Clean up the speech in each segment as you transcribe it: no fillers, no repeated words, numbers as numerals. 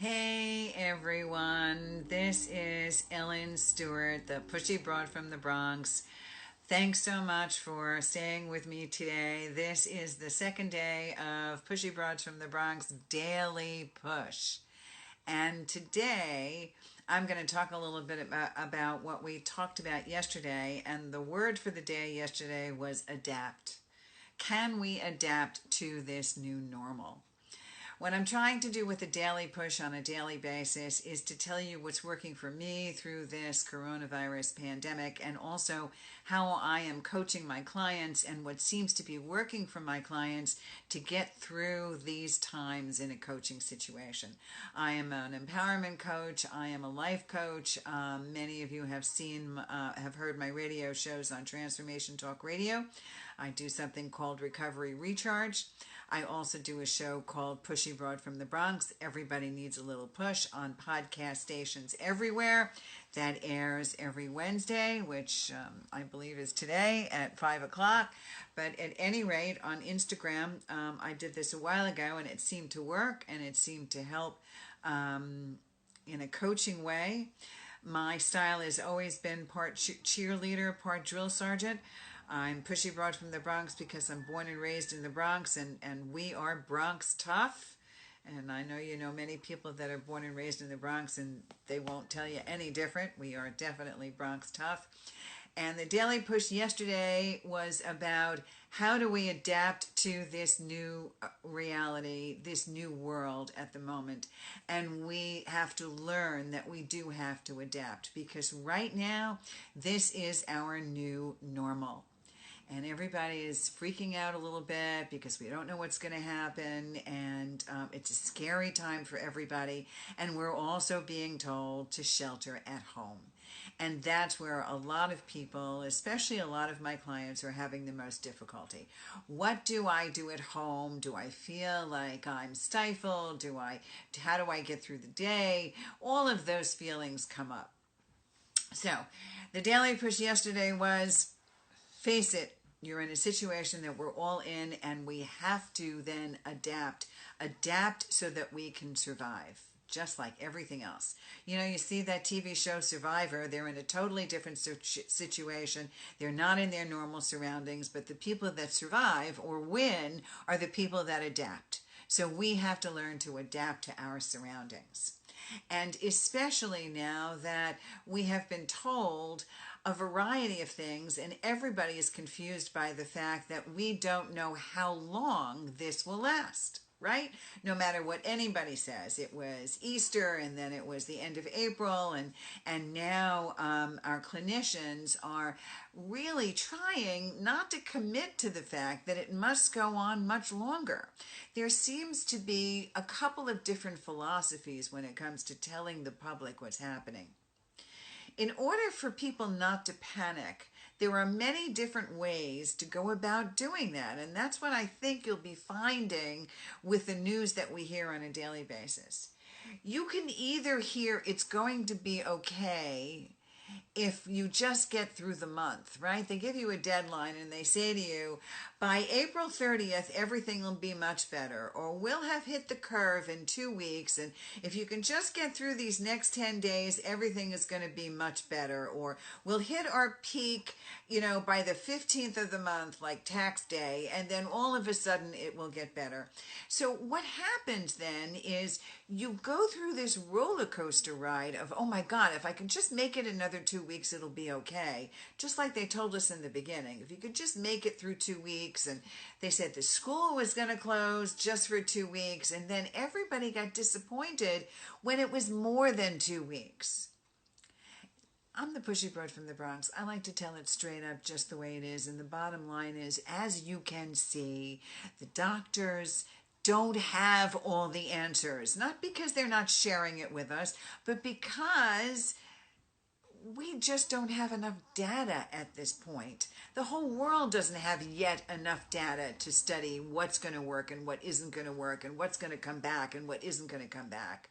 Hey everyone, this is Ellen Stewart, the Pushy Broad from the Bronx. Thanks so much for staying with me today. This is the second day of Pushy Broads from the Bronx Daily Push. And today I'm going to talk a little bit about what we talked about yesterday. And the word for the day yesterday was adapt. Can we adapt to this new normal? What I'm trying to do with the daily push on a daily basis is to tell you what's working for me through this coronavirus pandemic, and also how I am coaching my clients and what seems to be working for my clients to get through these times in a coaching situation. I am an empowerment coach. I am a life coach. Many of you have heard my radio shows on Transformation Talk Radio. I do something called Recovery Recharge. I also do a show called Pushy Broad from the Bronx. Everybody Needs a Little Push on podcast stations everywhere. That airs every Wednesday, which I believe is today at 5 o'clock. But at any rate, on Instagram, I did this a while ago and it seemed to work and it seemed to help in a coaching way. My style has always been part cheerleader, part drill sergeant. I'm Pushy Broad from the Bronx because I'm born and raised in the Bronx, and we are Bronx tough. And I know you know many people that are born and raised in the Bronx, and they won't tell you any different. We are definitely Bronx tough. And the daily push yesterday was about how do we adapt to this new reality, this new world at the moment. And we have to learn that we do have to adapt, because right now, this is our new normal. And everybody is freaking out a little bit because we don't know what's going to happen, and it's a scary time for everybody. And we're also being told to shelter at home. And that's where a lot of people, especially a lot of my clients, are having the most difficulty. What do I do at home? Do I feel like I'm stifled? How do I get through the day? All of those feelings come up. So the daily push yesterday was, face it, you're in a situation that we're all in, and we have to then adapt so that we can survive, just like everything else. You know, you see that TV show Survivor, they're in a totally different situation. They're not in their normal surroundings, but the people that survive or win are the people that adapt. So we have to learn to adapt to our surroundings. And especially now that we have been told a variety of things, and everybody is confused by the fact that we don't know how long this will last, right? No matter what anybody says. It was Easter, and then it was the end of April, and now our clinicians are really trying not to commit to the fact that it must go on much longer. There seems to be a couple of different philosophies when it comes to telling the public what's happening. In order for people not to panic, there are many different ways to go about doing that. And that's what I think you'll be finding with the news that we hear on a daily basis. You can either hear it's going to be okay if you just get through the month, right? They give you a deadline and they say to you, by April 30th, everything will be much better, or we'll have hit the curve in 2 weeks, and if you can just get through these next 10 days, everything is going to be much better, or we'll hit our peak, by the 15th of the month, like tax day, and then all of a sudden it will get better. So what happens then is you go through this roller coaster ride of, oh my God, if I can just make it another 2 weeks, it'll be okay. Just like they told us in the beginning, if you could just make it through 2 weeks, and they said the school was going to close just for 2 weeks, and then everybody got disappointed when it was more than 2 weeks. I'm the Pushy Broad from the Bronx. I like to tell it straight up just the way it is, and the bottom line is, as you can see, the doctors don't have all the answers, not because they're not sharing it with us, but because we just don't have enough data at this point. The whole world doesn't have yet enough data to study what's going to work and what isn't going to work, and what's going to come back and what isn't going to come back.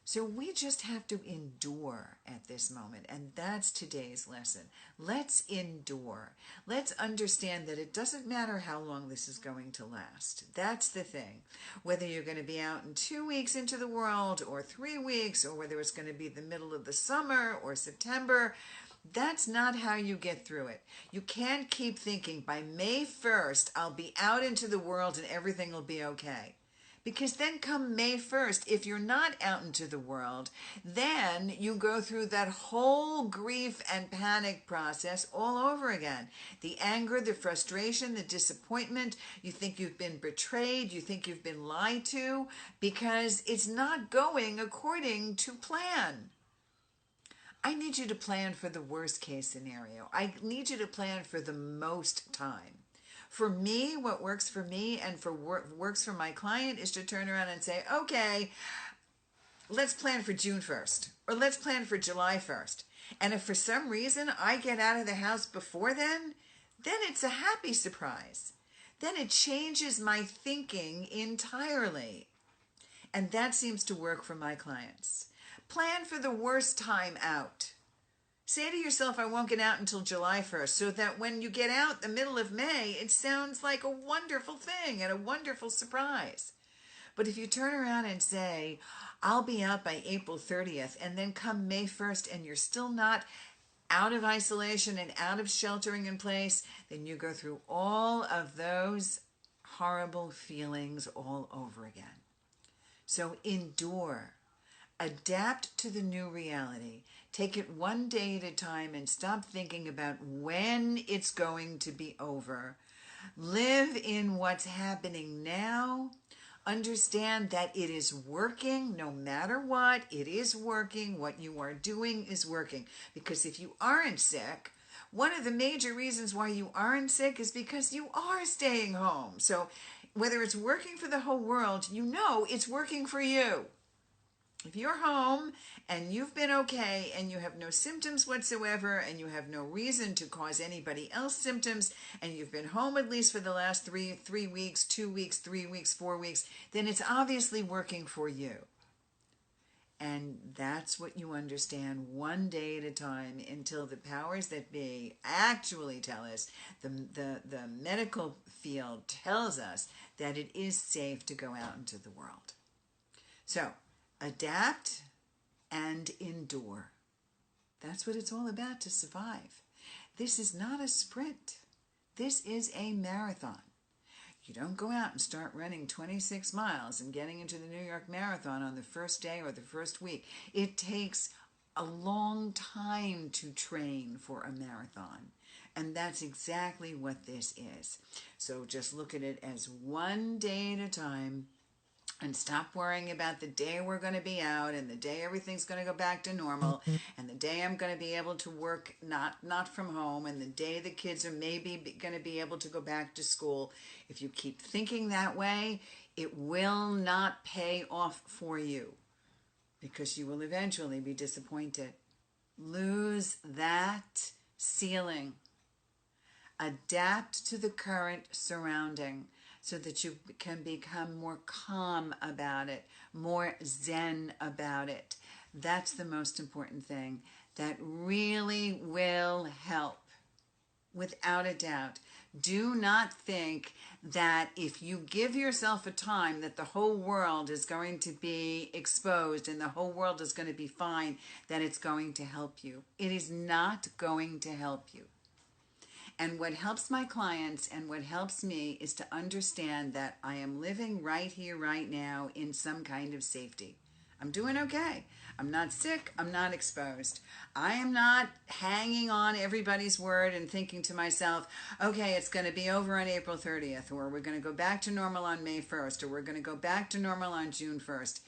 So we just have to endure at this moment, and that's today's lesson. Let's endure. Let's understand that it doesn't matter how long this is going to last. That's the thing. Whether you're going to be out in 2 weeks into the world, or 3 weeks, or whether it's going to be the middle of the summer or September, that's not how you get through it. You can't keep thinking by May 1st, I'll be out into the world and everything will be okay. Because then come May 1st, if you're not out into the world, then you go through that whole grief and panic process all over again. The anger, the frustration, the disappointment, you think you've been betrayed, you think you've been lied to, because it's not going according to plan. I need you to plan for the worst case scenario. I need you to plan for the most time. For me, what works for me and for works for my client is to turn around and say, okay, let's plan for June 1st, or let's plan for July 1st. And if for some reason I get out of the house before then it's a happy surprise. Then it changes my thinking entirely. And that seems to work for my clients. Plan for the worst time out. Say to yourself, I won't get out until July 1st, so that when you get out the middle of May, it sounds like a wonderful thing and a wonderful surprise. But if you turn around and say, I'll be out by April 30th, and then come May 1st and you're still not out of isolation and out of sheltering in place, then you go through all of those horrible feelings all over again. So endure. Adapt to the new reality. Take it one day at a time and stop thinking about when it's going to be over. Live in what's happening now. Understand that it is working no matter what. It is working. What you are doing is working. Because if you aren't sick, one of the major reasons why you aren't sick is because you are staying home. So whether it's working for the whole world, you know it's working for you. If you're home and you've been okay and you have no symptoms whatsoever and you have no reason to cause anybody else symptoms and you've been home at least for the last 3 weeks, 2 weeks, 3 weeks, 4 weeks, then it's obviously working for you. And that's what you understand one day at a time until the powers that be actually tell us, the medical field tells us that it is safe to go out into the world. So, adapt and endure. That's what it's all about to survive. This is not a sprint. This is a marathon. You don't go out and start running 26 miles and getting into the New York Marathon on the first day or the first week. It takes a long time to train for a marathon. And that's exactly what this is. So just look at it as one day at a time. And stop worrying about the day we're going to be out and the day everything's going to go back to normal and the day I'm going to be able to work not from home and the day the kids are maybe going to be able to go back to school. If you keep thinking that way, it will not pay off for you because you will eventually be disappointed. Lose that ceiling. Adapt to the current surrounding, so that you can become more calm about it, more zen about it. That's the most important thing. That really will help, without a doubt. Do not think that if you give yourself a time that the whole world is going to be exposed and the whole world is going to be fine, that it's going to help you. It is not going to help you. And what helps my clients and what helps me is to understand that I am living right here, right now in some kind of safety. I'm doing okay. I'm not sick. I'm not exposed. I am not hanging on everybody's word and thinking to myself, okay, it's going to be over on April 30th, or we're going to go back to normal on May 1st, or we're going to go back to normal on June 1st.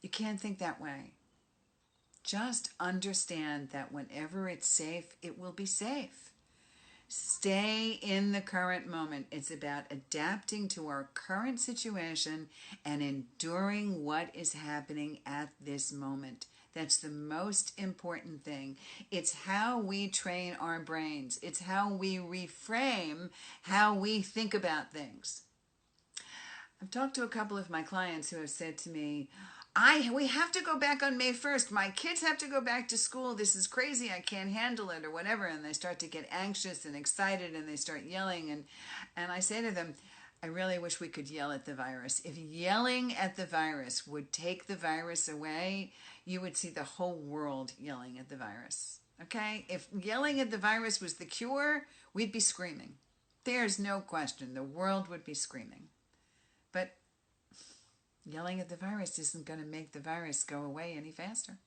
You can't think that way. Just understand that whenever it's safe, it will be safe. Stay in the current moment. It's about adapting to our current situation and enduring what is happening at this moment. That's the most important thing. It's how we train our brains. It's how we reframe how we think about things. I've talked to a couple of my clients who have said to me, We have to go back on May 1st. My kids have to go back to school. This is crazy. I can't handle it or whatever. And they start to get anxious and excited and they start yelling. And I say to them, I really wish we could yell at the virus. If yelling at the virus would take the virus away, you would see the whole world yelling at the virus. Okay? If yelling at the virus was the cure, we'd be screaming. There's no question. The world would be screaming. But yelling at the virus isn't going to make the virus go away any faster.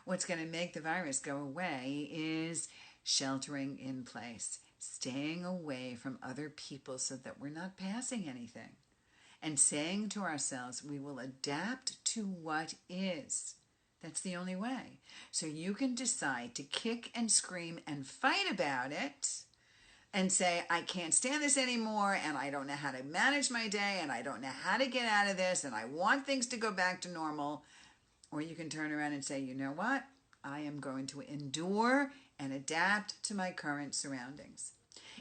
What's going to make the virus go away is sheltering in place, staying away from other people so that we're not passing anything, and saying to ourselves, we will adapt to what is. That's the only way. So you can decide to kick and scream and fight about it and say, I can't stand this anymore, and I don't know how to manage my day, and I don't know how to get out of this, and I want things to go back to normal. Or you can turn around and say, you know what? I am going to endure and adapt to my current surroundings,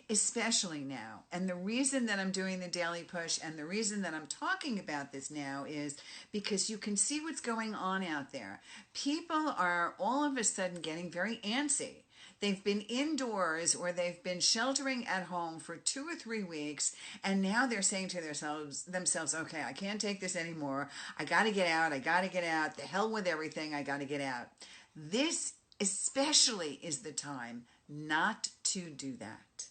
especially now. And the reason that I'm doing the daily push and the reason that I'm talking about this now is because you can see what's going on out there. People are all of a sudden getting very antsy. They've been indoors or they've been sheltering at home for 2 or 3 weeks, and now they're saying to themselves, okay, I can't take this anymore. I got to get out. I got to get out. The hell with everything. I got to get out. This especially is the time not to do that.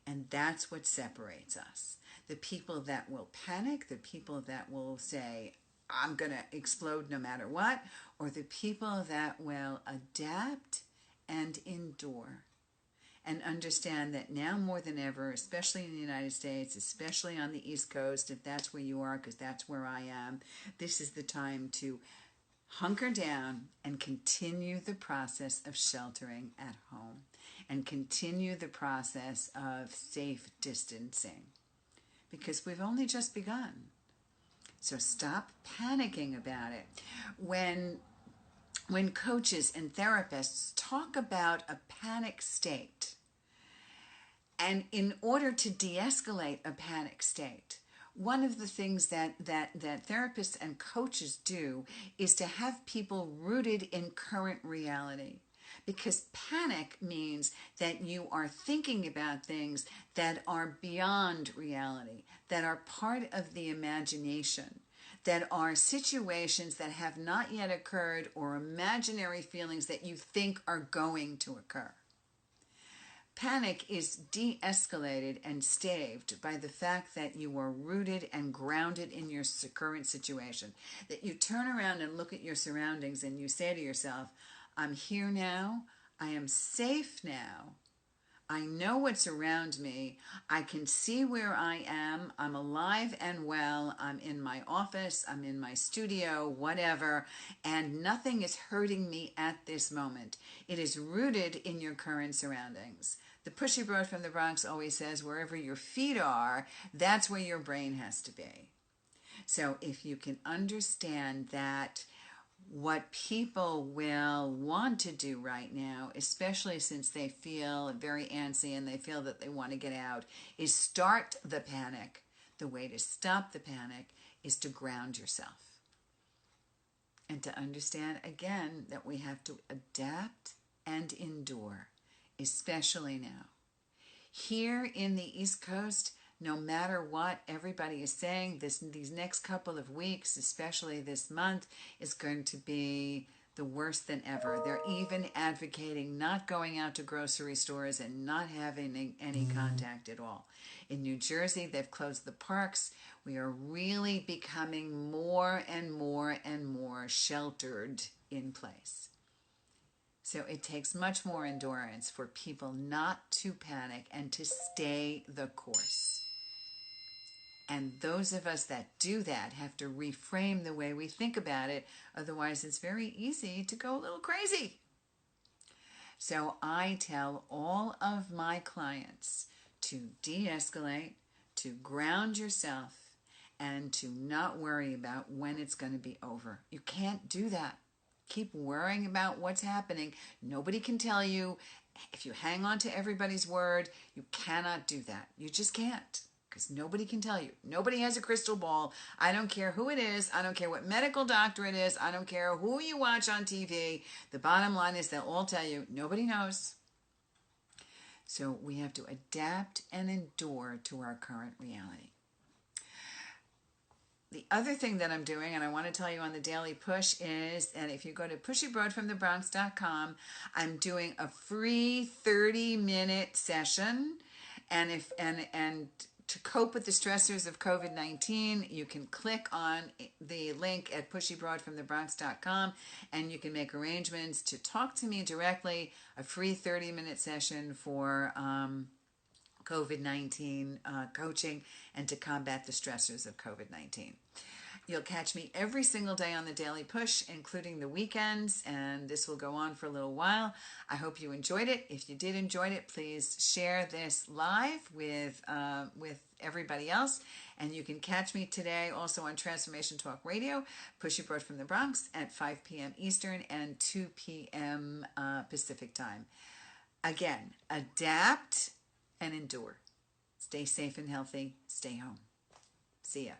And that's what separates us. The people that will panic, the people that will say, I'm going to explode no matter what, or the people that will adapt and endure and understand that now more than ever, especially in the United States, especially on the East Coast, if that's where you are, because that's where I am, this is the time to hunker down and continue the process of sheltering at home and continue the process of safe distancing, because we've only just begun. So stop panicking about it. When coaches and therapists talk about a panic state, and in order to de-escalate a panic state, one of the things that therapists and coaches do is to have people rooted in current reality. Because panic means that you are thinking about things that are beyond reality, that are part of the imagination, that are situations that have not yet occurred or imaginary feelings that you think are going to occur. Panic is de-escalated and staved by the fact that you are rooted and grounded in your current situation, that you turn around and look at your surroundings and you say to yourself, I'm here now, I am safe now, I know what's around me, I can see where I am, I'm alive and well, I'm in my office, I'm in my studio, whatever, and nothing is hurting me at this moment. It is rooted in your current surroundings. The Pushy Broad from the Bronx always says, wherever your feet are, that's where your brain has to be. So if you can understand that what people will want to do right now, especially since they feel very antsy and they feel that they want to get out, is start the panic. The way to stop the panic is to ground yourself. And to understand, again, that we have to adapt and endure, especially now. Here in the East Coast, no matter what everybody is saying, these next couple of weeks, especially this month, is going to be the worst than ever. They're even advocating not going out to grocery stores and not having any contact at all. In New Jersey, they've closed the parks. We are really becoming more and more and more sheltered in place. So it takes much more endurance for people not to panic and to stay the course. And those of us that do that have to reframe the way we think about it. Otherwise, it's very easy to go a little crazy. So I tell all of my clients to de-escalate, to ground yourself, and to not worry about when it's going to be over. You can't do that. Keep worrying about what's happening. Nobody can tell you. If you hang on to everybody's word, you cannot do that. You just can't. because nobody can tell you. Nobody has a crystal ball. I don't care who it is. I don't care what medical doctor it is. I don't care who you watch on TV. The bottom line is they'll all tell you, nobody knows. So we have to adapt and endure to our current reality. The other thing that I'm doing, and I want to tell you on the Daily Push, is, and if you go to pushybroadfromthebronx.com, I'm doing a free 30-minute session, and to cope with the stressors of COVID-19, you can click on the link at pushybroadfromthebronx.com, and you can make arrangements to talk to me directly, a free 30-minute session for COVID-19 coaching and to combat the stressors of COVID-19. You'll catch me every single day on the Daily Push, including the weekends, and this will go on for a little while. I hope you enjoyed it. If you did enjoy it, please share this live with everybody else. And you can catch me today also on Transformation Talk Radio, Pushy Broad from the Bronx, at 5 p.m. Eastern and 2 p.m. Pacific time. Again, adapt and endure. Stay safe and healthy. Stay home. See ya.